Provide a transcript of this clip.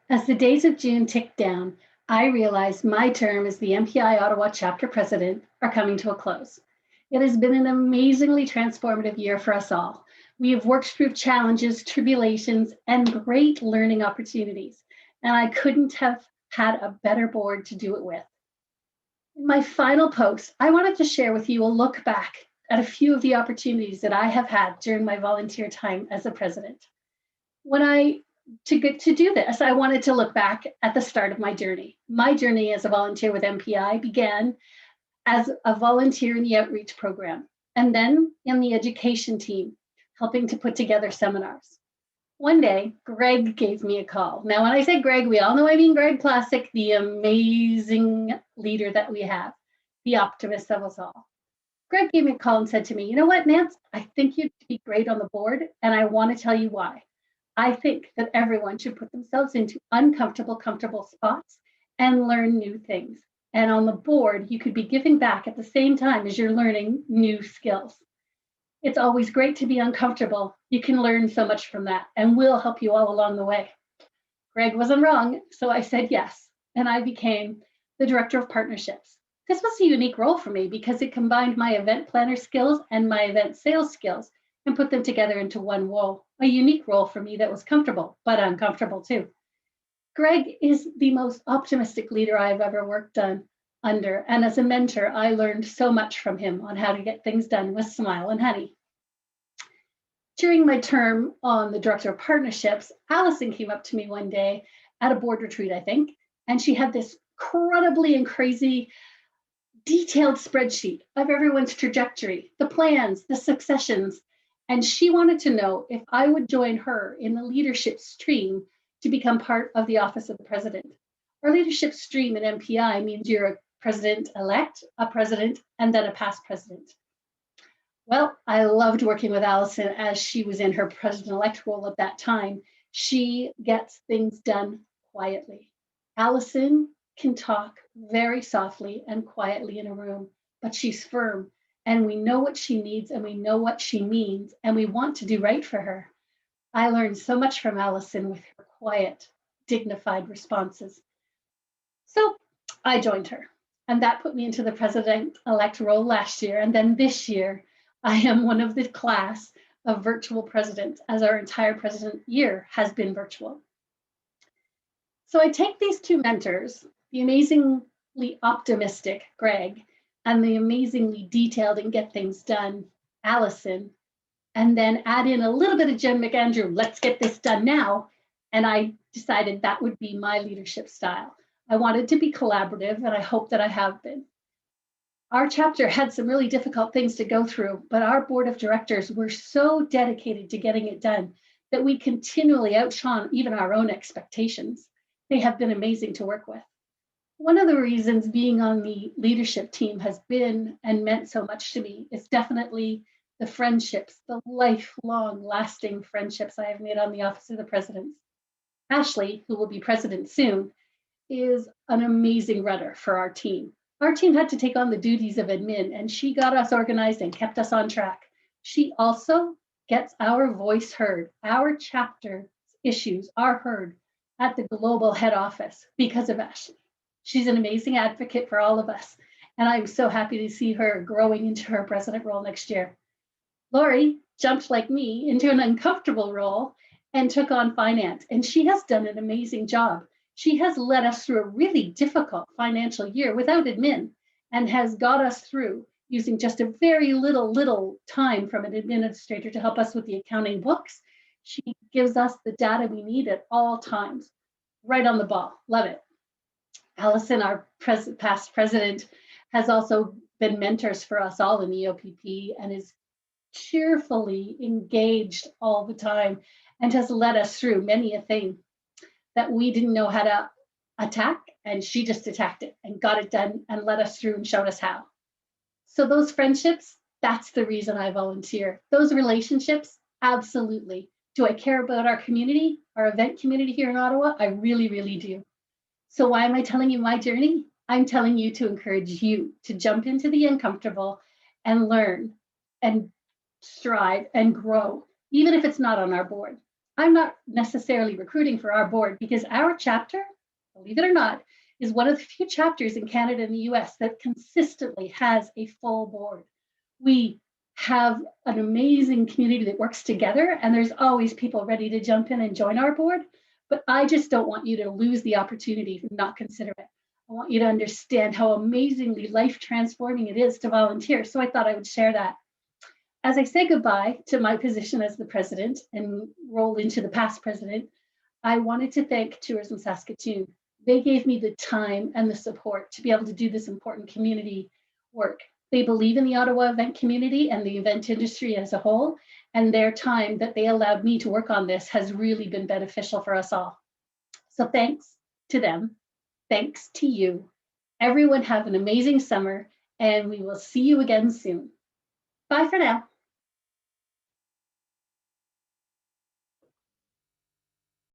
As the days of June ticked down, I realized my term as the MPI Ottawa chapter president are coming to a close. It has been an amazingly transformative year for us all. We have worked through challenges, tribulations, and great learning opportunities, and I couldn't have had a better board to do it with. In my final post, I wanted to share with you a look back at a few of the opportunities that I have had during my volunteer time as a president. When I to get to do this, I wanted to look back at the start of my journey. My journey as a volunteer with MPI began as a volunteer in the outreach program, and then in the education team, helping to put together seminars. One day, Greg gave me a call. Now, when I say Greg, we all know I mean Greg Classic, the amazing leader that we have, the optimist of us all. Greg gave me a call and said to me, you know what, Nance, I think you'd be great on the board, and I want to tell you why. I think that everyone should put themselves into uncomfortable, comfortable spots and learn new things. And on the board, you could be giving back at the same time as you're learning new skills. It's always great to be uncomfortable. You can learn so much from that, and we'll help you all along the way. Greg wasn't wrong, so I said yes, and I became the director of partnerships. This was a unique role for me because it combined my event planner skills and my event sales skills and put them together into one role, a unique role for me that was comfortable, but uncomfortable too. Greg is the most optimistic leader I've ever worked under, and as a mentor, I learned so much from him on how to get things done with smile and honey. During my term on the director of partnerships, Allison came up to me one day at a board retreat, I think, and she had this incredibly and crazy detailed spreadsheet of everyone's trajectory, the plans, the successions, and she wanted to know if I would join her in the leadership stream to become part of the office of the president. Our leadership stream in MPI means you're a president-elect, a president, and then a past president. Well, I loved working with Allison as she was in her president-elect role at that time. She gets things done quietly. Allison can talk very softly and quietly in a room, but she's firm, and we know what she needs and we know what she means, and we want to do right for her. I learned so much from Allison with her quiet, dignified responses. So I joined her, and that put me into the president-elect role last year. And then this year, I am one of the class of virtual presidents, as our entire president year has been virtual. So I take these two mentors, the amazingly optimistic Greg and the amazingly detailed and get things done Allison, and then add in a little bit of Jen McAndrew, let's get this done now. And I decided that would be my leadership style. I wanted to be collaborative, and I hope that I have been. Our chapter had some really difficult things to go through, but our board of directors were so dedicated to getting it done that we continually outshone even our own expectations. They have been amazing to work with. One of the reasons being on the leadership team has been and meant so much to me is definitely the friendships, the lifelong lasting friendships I have made on the Office of the President. Ashley, who will be president soon, is an amazing rudder for our team. Our team had to take on the duties of admin, and she got us organized and kept us on track. She also gets our voice heard. Our chapter issues are heard at the global head office because of Ashley. She's an amazing advocate for all of us, and I'm so happy to see her growing into her president role next year. Lori jumped like me into an uncomfortable role and took on finance, and she has done an amazing job. She has led us through a really difficult financial year without admin and has got us through using just a very little time from an administrator to help us with the accounting books. She gives us the data we need at all times. Right on the ball. Love it. Allison, our past president, has also been mentors for us all in the EOPP and is cheerfully engaged all the time and has led us through many a thing that we didn't know how to attack, and she just attacked it and got it done and led us through and showed us how. So those friendships, that's the reason I volunteer. Those relationships, absolutely. Do I care about our community, our event community here in Ottawa? I really, really do. So why am I telling you my journey? I'm telling you to encourage you to jump into the uncomfortable and learn and strive and grow, even if it's not on our board. I'm not necessarily recruiting for our board because our chapter, believe it or not, is one of the few chapters in Canada and the US that consistently has a full board. We have an amazing community that works together, and there's always people ready to jump in and join our board. But I just don't want you to lose the opportunity to not consider it. I want you to understand how amazingly life transforming it is to volunteer. So I thought I would share that. As I say goodbye to my position as the president and roll into the past president, I wanted to thank Tourism Saskatoon. They gave me the time and the support to be able to do this important community work. They believe in the Ottawa event community and the event industry as a whole, and their time that they allowed me to work on this has really been beneficial for us all. So thanks to them. Thanks to you. Everyone have an amazing summer, and we will see you again soon. Bye for now.